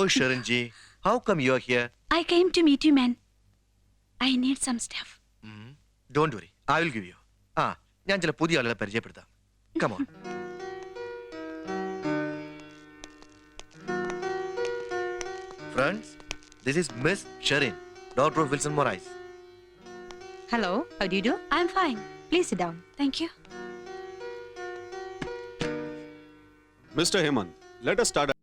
Hello, Sharanji. How come you are here? I came to meet you, man. I need some stuff. Don't worry. I will give you. ഞാൻ ചില പുതിയ ആളുകളെ പരിചയപ്പെടുത്താം. Come on. Friends, this is Miss Sharin, daughter of Wilson Morais. Hello, how do you do? I'm fine. Please sit down. Thank you. Mr. Hemant, let us start.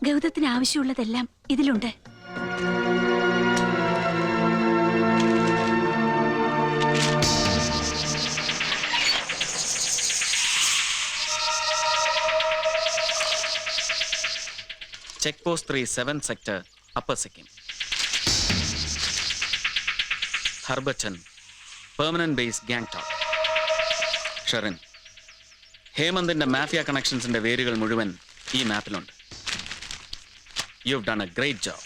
ഗൗതത്തിന് ആവശ്യമുള്ളതെല്ലാം ഇതിലുണ്ട്. Check post 3, 7th sector, upper Sikkim. Harbachan, permanent base Gangtok. Sharin, ഹേമന്തിന്റെ mafia കണക്ഷൻസിന്റെ വേരുകൾ മുഴുവൻ ഈ മാപ്പിലുണ്ട്. You've done a great job.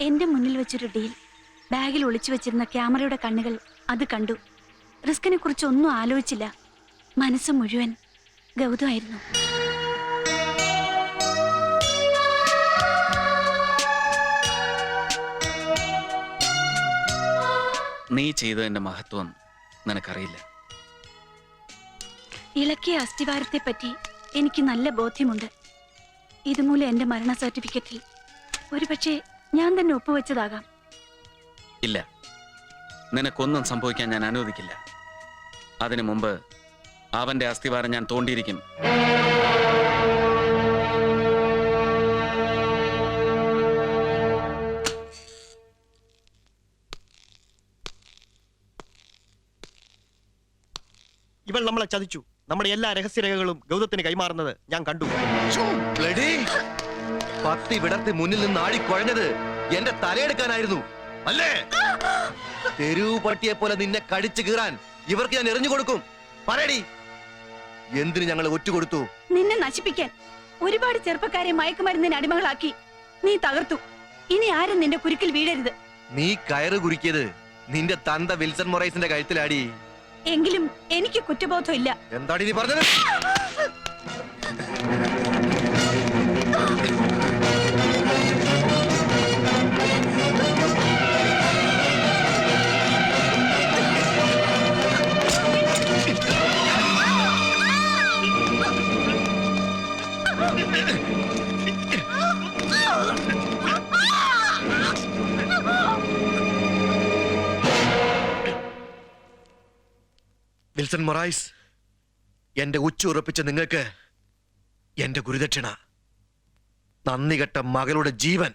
എന്റെ മുന്നിൽ വെച്ചൊരു deal. ബാഗിൽ ഒളിച്ചു വെച്ചിരുന്ന ക്യാമറയുടെ കണ്ണുകൾ അത് കണ്ടു. റിസ്കിനെ കുറിച്ച് ഒന്നും ആലോചിച്ചില്ല. മനസ്സ് മുഴുവൻ ഗൗതമായിരുന്നു. നീ ചെയ്തതിന്റെ മഹത്വം നിനക്കറിയില്ല. ഇളക്കിയ അസ്ഥിവാരത്തെ പറ്റി എനിക്ക് നല്ല ബോധ്യമുണ്ട്. ഇതുമൂലം എന്റെ മരണ സർട്ടിഫിക്കറ്റിൽ ഒരുപക്ഷെ ഞാൻ തന്നെ ഒപ്പുവെച്ചതാകാം. ഇല്ല, നിനക്കൊന്നും സംഭവിക്കാൻ ഞാൻ അനുവദിക്കില്ല. അതിനു മുമ്പ് അവന്റെ അസ്ഥിവാരം ഞാൻ തോണ്ടിയിരിക്കും. ഇവൾ നമ്മളെ ചതിച്ചു. നമ്മുടെ എല്ലാ രഹസ്യരേഖകളും ഗൗതത്തിന് കൈമാറുന്നത് ഞാൻ കണ്ടു. പത്തി വിടർത്തി മുന്നിൽ നിന്ന് ആടിക്കുഴഞ്ഞത് എന്റെ തലയെടുക്കാനായിരുന്നു അല്ലേ? തെരുവ് പട്ടിയെ പോലെ നിന്നെ കടിച്ചു കീറാൻ ഇവർക്ക് ഞാൻ എറിഞ്ഞു കൊടുക്കും. പറയടി, എന്തിന് ഞങ്ങൾ ഒറ്റുകൊടുത്തു? നിന്നെ നശിപ്പിക്കാൻ ഒരുപാട് ചെറുപ്പക്കാരെ മയക്കുമരുന്നിന് അടിമകളാക്കി നീ തകർത്തു. ഇനി ആരും നിന്റെ കുരുക്കിൽ വീഴരുത്. നീ കയറ് കുരുക്കിയത് നിന്റെ തന്ത വിൽസൺ മൊറൈസിന്റെ കഴുത്തിലാടി. എങ്കിലും എനിക്ക് കുറ്റബോധം ഇല്ല. എന്താടി നീ പറഞ്ഞത്? വിൽസൺ മൊറൈസ്, എന്റെ ഉച്ച ഉറപ്പിച്ച നിങ്ങൾക്ക് എന്റെ ഗുരുദക്ഷിണ. നന്ദി കെട്ട മകളുടെ ജീവൻ.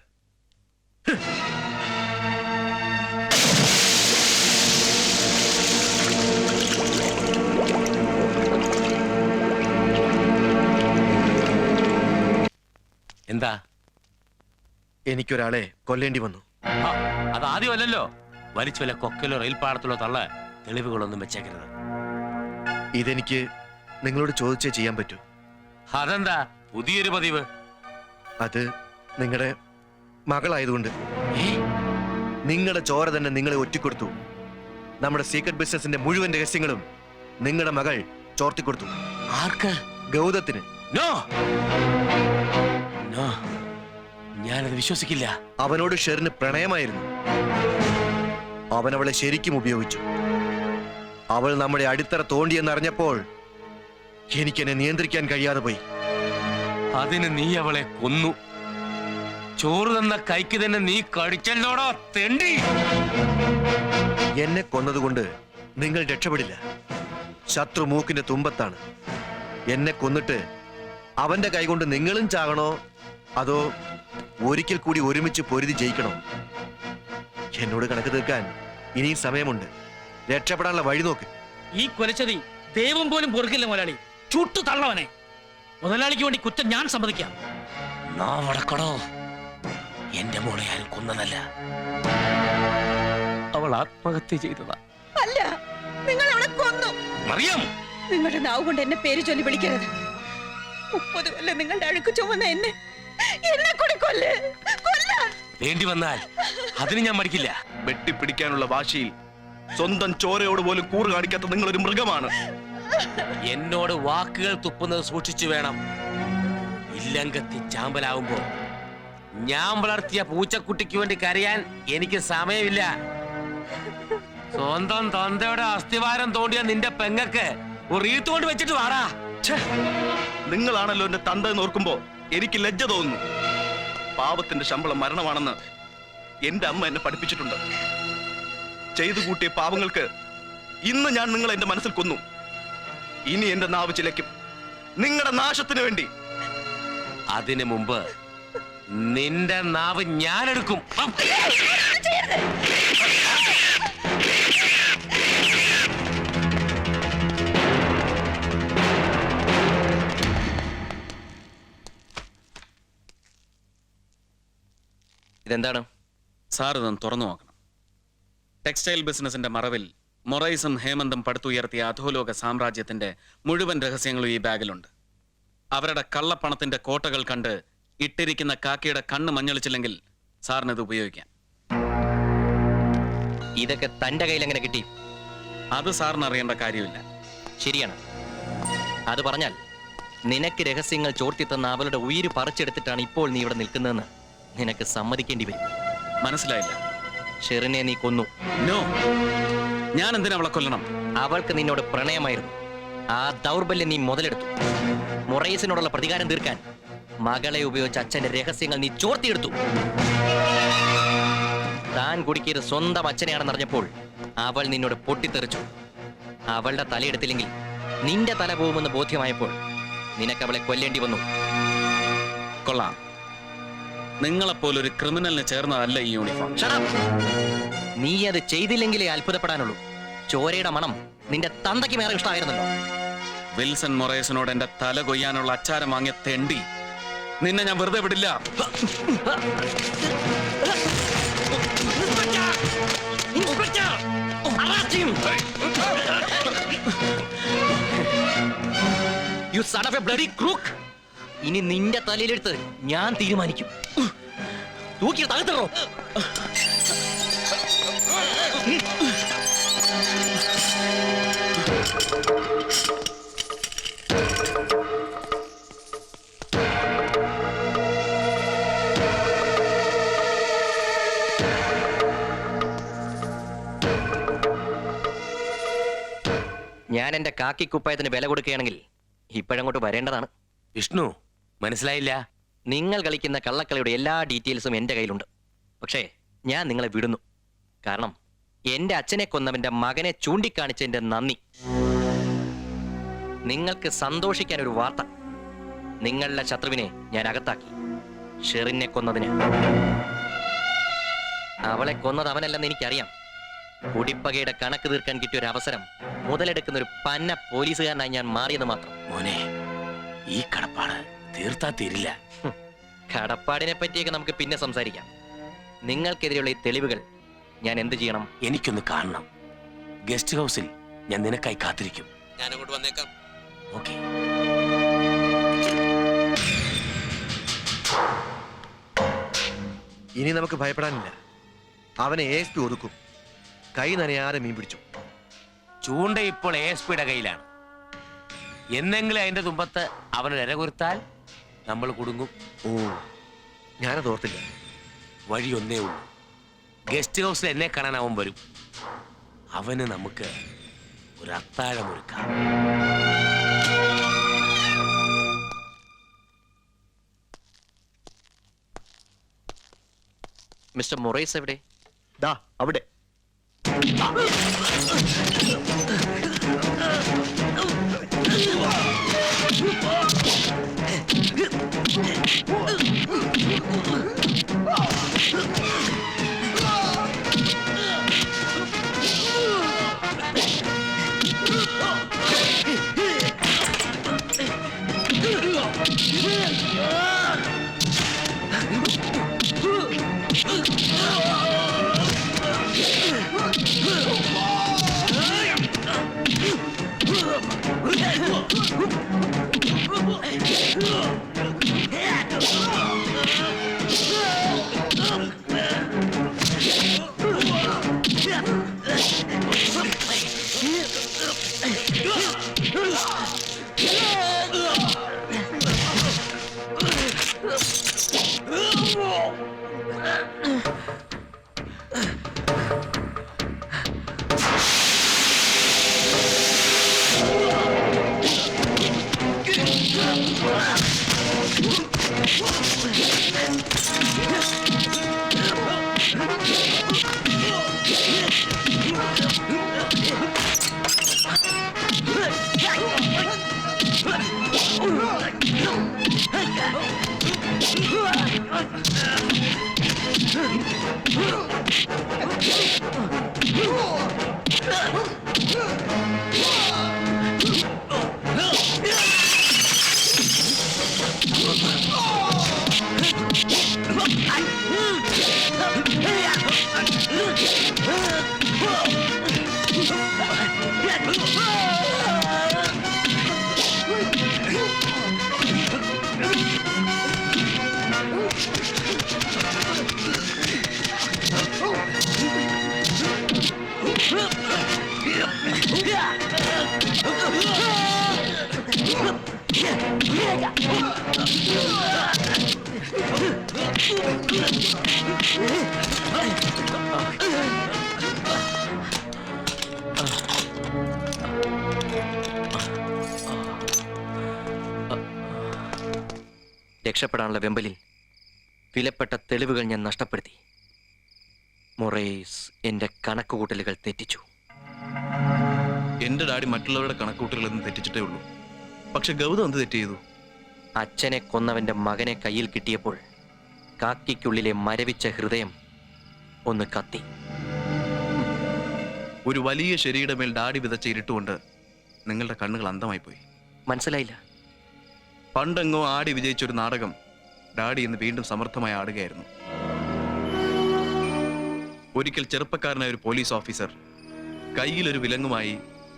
എന്താ? എനിക്കൊരാളെ കൊല്ലേണ്ടി വന്നു. അത് ആദ്യമല്ലല്ലോ. വലിച്ചു വല്ല കൊക്കലോ റെയിൽപാളത്തിലോ തള്ള തെളിവുകളൊന്നും വെച്ചേക്കരുത്. ഇതെനിക്ക് നിങ്ങളോട് ചോദിച്ചേ ചെയ്യാൻ പറ്റൂ. അതെന്താ പുതിയൊരു പതിവ്? അത് നിങ്ങളുടെ മകളായതുകൊണ്ട്. നിങ്ങളുടെ ചോര തന്നെ നിങ്ങളെ ഒറ്റിക്കൊടുത്തു. നമ്മുടെ സീക്രട്ട് ബിസിനസിന്റെ മുഴുവൻ രഹസ്യങ്ങളും നിങ്ങളുടെ മകൾ ചോർത്തിക്കൊടുത്തു. ആർക്ക്? ഗൗതത്തിന്. നോ നോ, ഞാനത് വിശ്വസിക്കില്ല. അവനോട് ഷെറിന് പ്രണയമായിരുന്നു. അവൻ അവളെ ശരിക്കും ഉപയോഗിച്ചു. അവൾ നമ്മുടെ അടിത്തറ തോണ്ടിയെന്നറിഞ്ഞപ്പോൾ എനിക്കെന്നെ നിയന്ത്രിക്കാൻ കഴിയാതെ പോയി. അതിന് നീ അവളെ കൊന്നു. ചോറ് തന്ന കൈക്ക് തന്നെ നീ കടിച്ചല്ലോടോ തെണ്ടി. എന്നെ കൊന്നതുകൊണ്ട് നിങ്ങൾ രക്ഷപ്പെടില്ല. ശത്രു മൂക്കിന്റെ തുമ്പത്താണ്. എന്നെ കൊന്നിട്ട് അവന്റെ കൈകൊണ്ട് നിങ്ങളും ചാകണോ, അതോ ഒരിക്കൽ കൂടി ഒരുമിച്ച് പൊരുതി ജയിക്കണോ? എന്നോട് കണക്ക് തീർക്കാൻ ഇനിയും സമയമുണ്ട്. രക്ഷപ്പെടാനുള്ള വഴി നോക്ക്. ഈ കൊലച്ചതി ദൈവം പോലും പൊറുക്കില്ല മുതലാളി. ചുട്ടു തള്ളവനെ. മുതലാളിക്ക് വേണ്ടി കുറ്റം ഞാൻ സമ്മതിക്കാം. നാവടക്കടോ. എന്റെ മോളെ ആരും കൊന്നതല്ല, അവൾ ആത്മഹത്യ ചെയ്തതാ. അല്ല, നിങ്ങൾ അവളെ കൊന്നു. മറിയം, നിങ്ങളുടെ നാവ് കൊണ്ട് എന്നെ പേര് ചൊല്ലി വിളിക്കരുത്. 30 കൊല്ലം നിങ്ങളുടെ അഴുക്ക് ചുമന്ന എന്നെ കൂടി കൊല്ലാൻ വേണ്ടി വന്നാൽ അതിന് ഞാൻ മടിക്കില്ല. വെട്ടിപ്പിടിക്കാനുള്ള വാശിയിൽ സ്വന്തം ചോരയോട് പോലും കൂറ് കാണിക്കാത്ത നിങ്ങളൊരു മൃഗമാണ്. എന്നോട് വാക്കുകൾ തുപ്പുന്നത് സൂക്ഷിച്ചു വേണം. ഇല്ലങ്കത്തി ചാമ്പലാവുമ്പോ ഞാൻ വളർത്തിയ പൂച്ചക്കുട്ടിക്ക് വേണ്ടി കരയാൻ എനിക്ക് സമയമില്ല. സ്വന്തം തന്തയുടെ അസ്ഥിവാരം തോണ്ടിയ നിന്റെ പെങ്ങക്ക് ഒരു ഈത്തുകൊണ്ട് വെച്ചിട്ട് വാടാ. നിങ്ങളാണല്ലോ എന്റെ തന്ത എന്ന് ഓർക്കുമ്പോ എനിക്ക് ലജ്ജ തോന്നുന്നു. പാവത്തിന്റെ ശമ്പളം മരണമാണെന്ന് എന്റെ അമ്മ എന്നെ പഠിപ്പിച്ചിട്ടുണ്ട്. ചെയ്തു കൂട്ടിയ പാവങ്ങൾക്ക് ഇന്ന് ഞാൻ നിങ്ങളെ എന്റെ മനസ്സിൽ കൊന്നു. ഇനി എന്റെ നാവ് ചിലയ്ക്കും നിങ്ങളുടെ നാശത്തിന് വേണ്ടി. അതിനു മുമ്പ് നിന്റെ നാവ് ഞാനെടുക്കും. ഇതെന്താണ്? സാർ ഇതൊന്ന് തുറന്നു നോക്കണം. ടെക്സ്റ്റൈൽ ബിസിനസിന്റെ മറവിൽ മൊറൈസും ഹേമന്തും പടുത്തുയർത്തിയ അധോലോക സാമ്രാജ്യത്തിന്റെ മുഴുവൻ രഹസ്യങ്ങളും ഈ ബാഗിലുണ്ട്. അവരുടെ കള്ളപ്പണത്തിന്റെ കോട്ടകൾ കണ്ട് ഇട്ടിരിക്കുന്ന കാക്കയുടെ കണ്ണ് മഞ്ഞളിച്ചില്ലെങ്കിൽ സാറിന് ഇത് ഉപയോഗിക്കാം. ഇതൊക്കെ തന്റെ കയ്യിൽ എങ്ങനെ കിട്ടി? അത് സാറിന് അറിയേണ്ട കാര്യമില്ല. ശരിയാണ്. അത് പറഞ്ഞാൽ നിനക്ക് രഹസ്യങ്ങൾ ചോർത്തി തന്ന അവളുടെ ഉയിര് പറിച്ചെടുത്തിട്ടാണ് ഇപ്പോൾ നീ ഇവിടെ നിൽക്കുന്നതെന്ന് നിനക്ക് സമ്മതിക്കേണ്ടി വരും. മനസ്സിലായില്ല? ഷെറിനെ നീ കൊന്നു. നോ, ഞാൻ എന്തിനാ അവളെ കൊല്ലണം? അവൾക്ക് നിന്നോട് പ്രണയമായിരുന്നു. ആ ദൗർബല്യം നീ മുതലെടുത്തു. മൊറൈസിനോടുള്ള പ്രതികാരം തീർക്കാൻ മകളെ ഉപയോഗിച്ച് അച്ഛന്റെ രഹസ്യങ്ങൾ നീ ചോർത്തിയെടുത്തു. താൻ കുടുക്കിയത് സ്വന്തം അച്ഛനെയാണെന്നറിഞ്ഞപ്പോൾ അവൾ നിന്നോട് പൊട്ടിത്തെറിച്ചു. അവളുടെ തലയെടുത്തില്ലെങ്കിൽ നിന്റെ തല പോകുമെന്ന് ബോധ്യമായപ്പോൾ നിനക്ക് അവളെ കൊല്ലേണ്ടി വന്നു. കൊള്ളാം. നിങ്ങളെപ്പോലൊരു ക്രിമിനലിന് ചേർന്നതല്ല ഈ യൂണിഫോം. നീ അത് ചെയ്തില്ലെങ്കിലേ അത്ഭുതപ്പെടാനുള്ളൂ. ചോരയുടെ മണം നിന്റെ തന്തയ്ക്ക് മേറെ ഇഷ്ടമായിരുന്നല്ലോ. വിൽസൺ മൊറൈസിനോട് എന്റെ തല കൊയ്യാനുള്ള അച്ചാരം വാങ്ങിയ തെണ്ടി, നിന്നെ ഞാൻ വെറുതെ വിടില്ല. You son of a bloody crook! ഇനി നിന്റെ തലയിലെടുത്ത് ഞാൻ തീരുമാനിക്കും. തൂക്കി തകർത്തോ. ഞാൻ എന്റെ കാക്കിക്കുപ്പായത്തിന് വില കൊടുക്കുകയാണെങ്കിൽ ഇപ്പോഴങ്ങോട്ട് വരേണ്ടതാണ്. വിഷ്ണു, മനസ്സിലായില്ല? നിങ്ങൾ കളിക്കുന്ന കള്ളക്കളിയുടെ എല്ലാ ഡീറ്റെയിൽസും എന്റെ കയ്യിലുണ്ട്. പക്ഷേ ഞാൻ നിങ്ങളെ വിടുന്നു. കാരണം എന്റെ അച്ഛനെ കൊന്നവന്റെ മകനെ ചൂണ്ടിക്കാണിച്ചതിന്റെ നന്ദി. നിങ്ങൾക്ക് സന്തോഷിക്കാൻ ഒരു വാർത്ത. നിങ്ങളുടെ ശത്രുവിനെ ഞാൻ അകത്താക്കി. ഷെറിനെ കൊന്നതിന്. അവളെ കൊന്നത് അവനല്ലെന്ന് എനിക്കറിയാം. കുടിപ്പകയുടെ കണക്ക് തീർക്കാൻ കിട്ടിയ ഒരു അവസരം മുതലെടുക്കുന്ന ഒരു പന്ന പോലീസുകാരനായി ഞാൻ മാറിയത് മാത്രം. മോനെ, ഈ കടപ്പാട് തീർത്താ തീരില്ല. കടപ്പാടിനെ പറ്റിയൊക്കെ നമുക്ക് പിന്നെ സംസാരിക്കാം. നിങ്ങൾക്കെതിരെയുള്ള ഈ തെളിവുകൾ ഞാൻ എന്ത് ചെയ്യണം? എനിക്കൊന്ന് കാണണം. ഗസ്റ്റ് ഹൗസിൽ ഞാൻ നിനക്കായി കാത്തിരിക്കും. ഞാൻ അങ്ങോട്ട് വന്നേക്കാം. ഓക്കെ. ഇനി നമുക്ക് ഭയപ്പെടാനില്ല. അവനെ ASP ഒതുക്കും. കൈ നനയാതെ മീൻ പിടിച്ചു. ചൂണ്ട ഇപ്പോൾ ASP കയ്യിലാണ്. എന്നെങ്കിലും അതിന്റെ തുമ്പത്ത് അവനൊരു ഇരകൊരുത്താൽ നമ്മൾ കുടുങ്ങും. ഓ, ഞാനത് ഓർത്തില്ല. വഴി ഒന്നേ ഉള്ളൂ. ഗസ്റ്റ് ഹൗസിൽ എന്നെ കാണാൻ അവൻ വരും. അവന് നമുക്ക് ഒരു അത്താഴമൊരുക്കാം. മിസ്റ്റർ മൊറൈസ് എവിടെ? ദാ അവിടെ. രക്ഷപ്പെടാനുള്ള വെമ്പലിൽ വിലപ്പെട്ട തെളിവുകൾ ഞാൻ നഷ്ടപ്പെടുത്തി. മൊറൈസ് എന്റെ കണക്കുകൂട്ടലുകൾ തെറ്റിച്ചു. എന്റെ ഡാഡി മറ്റുള്ളവരുടെ കണക്കൂട്ടലുകളൊന്നും തെറ്റിച്ചിട്ടേ ഉള്ളൂ. പക്ഷെ ഗൗതം എന്ത് തെറ്റ് ചെയ്തു? അച്ഛനെ കൊന്നവന്റെ മകനെ കയ്യിൽ കിട്ടിയപ്പോൾ കാക്കിക്കുള്ളിലെ മരവിച്ച ഹൃദയം ഒന്ന് കത്തി. ഒരു വലിയ ശരിയുടെ മേൽ ഡാഡി വിതച്ച ഇരുട്ടുകൊണ്ട് നിങ്ങളുടെ കണ്ണുകൾ അന്ധമായി പോയി. മനസ്സിലായില്ല. പണ്ടെങ്ങോ ആടി വിജയിച്ചൊരു നാടകം ഡാഡി ഇന്ന് വീണ്ടും സമർത്ഥമായി ആടുകയായിരുന്നു. ഒരിക്കൽ ചെറുപ്പക്കാരനായ ഒരു പോലീസ് ഓഫീസർ കയ്യിലൊരു വിലങ്ങുമായി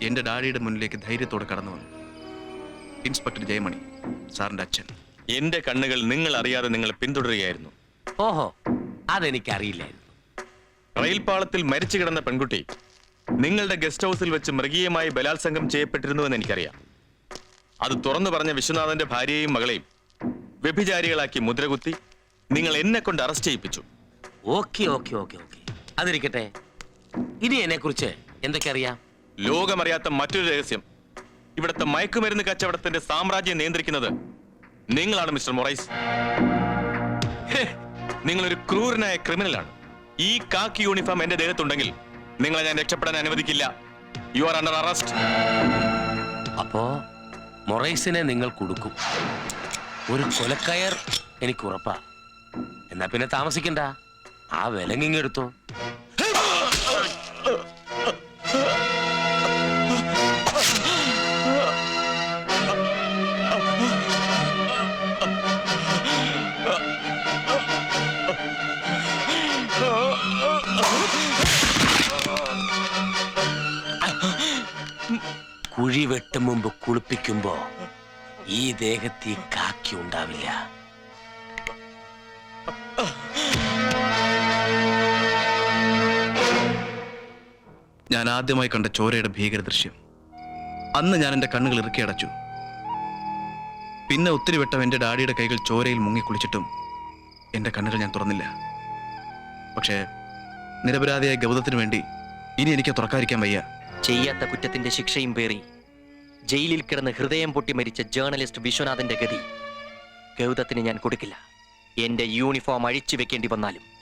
എന്റെ ഡാഡിയുടെ മുന്നിലേക്ക് ധൈര്യത്തോടെ കടന്നു വന്നു. ഇൻസ്പെക്ടർ ജയമണി, സാറിന്റെ അച്ഛൻ. എന്റെ കണ്ണുകൾ നിങ്ങൾ അറിയാതെ നിങ്ങളെ പിന്തുടരുകയായിരുന്നു. ഓഹോ, അതെനിക്കറിയില്ലായിരുന്നു. റെയിൽ പാളത്തിൽ മരിച്ചു കിടന്ന പെൺകുട്ടി നിങ്ങളുടെ ഗസ്റ്റ് ഹൗസിൽ വെച്ച് മൃഗീയമായി ബലാത്സംഗം ചെയ്യപ്പെട്ടിരുന്നുവെന്ന് എനിക്കറിയാം. അത് തുറന്നു പറഞ്ഞ വിശ്വനാഥന്റെ ഭാര്യയെയും മകളെയും വ്യഭിചാരികളാക്കി മുദ്രകുത്തി നിങ്ങൾ എന്നെ കൊണ്ട് അറസ്റ്റ് ചെയ്യിപ്പിച്ചു. ഓക്കെ ഓക്കെ ഓക്കെ ഓക്കെ, അതിരിക്കട്ടെ. ഇനി എന്നെ കുറിച്ച് എന്തൊക്കെ അറിയാം? ലോകമറിയാത്ത മറ്റൊരു രഹസ്യം. ഇവിടുത്തെ മയക്കുമരുന്ന് കച്ചവടത്തിന്റെ സാമ്രാജ്യം നിയന്ത്രിക്കുന്നത് നിങ്ങളാണ് മിസ്റ്റർ മൊറൈസ്. നിങ്ങളൊരു ക്രൂരനായ ക്രിമിനലാണ്. ഈ കാക്കി യൂണിഫോം എന്റെ ദേഹത്തുണ്ടെങ്കിൽ നിങ്ങളെ ഞാൻ രക്ഷപ്പെടാൻ അനുവദിക്കില്ല. You are under arrest. അപ്പോ മൊറൈസിനെ നിങ്ങൾ കൊടുക്കും. ഒരു കൊലക്കയർ എനിക്ക് ഉറപ്പാ. എന്നാ പിന്നെ താമസിക്കണ്ട, ആ വിലങ്ങിങ്ങെടുത്തോ. കുഴി വെട്ടും മുമ്പ് കുളിപ്പിക്കുമ്പോ ഈ ദേഹത്ത് ഈ കാക്കി ഉണ്ടാവില്ല. ഞാൻ ആദ്യമായി കണ്ട ചോരയുടെ ഭീകര ദൃശ്യം. അന്ന് ഞാൻ എന്റെ കണ്ണുകൾ ഇറുക്കി അടച്ചു. പിന്നെ ഒത്തിരി വട്ടം എന്റെ ഡാഡിയുടെ കൈകൾ ചോരയിൽ മുങ്ങിക്കുളിച്ചിട്ടും എന്റെ കണ്ണുകൾ ഞാൻ തുറന്നില്ല. പക്ഷേ നിരപരാധിയായ ഗൗതത്തിന് വേണ്ടി ഇനി എനിക്ക് തുറക്കാതിരിക്കാൻ വയ്യ. ചെയ്യാത്ത കുറ്റത്തിന്റെ ശിക്ഷയും പേറി ജയിലിൽ കിടന്ന് ഹൃദയം പൊട്ടി മരിച്ച ജേർണലിസ്റ്റ് വിശ്വനാഥന്റെ ഗതി ഗൗതത്തിന് ഞാൻ കൊടുക്കില്ല. എന്റെ യൂണിഫോം അഴിച്ചു വെക്കേണ്ടി വന്നാലും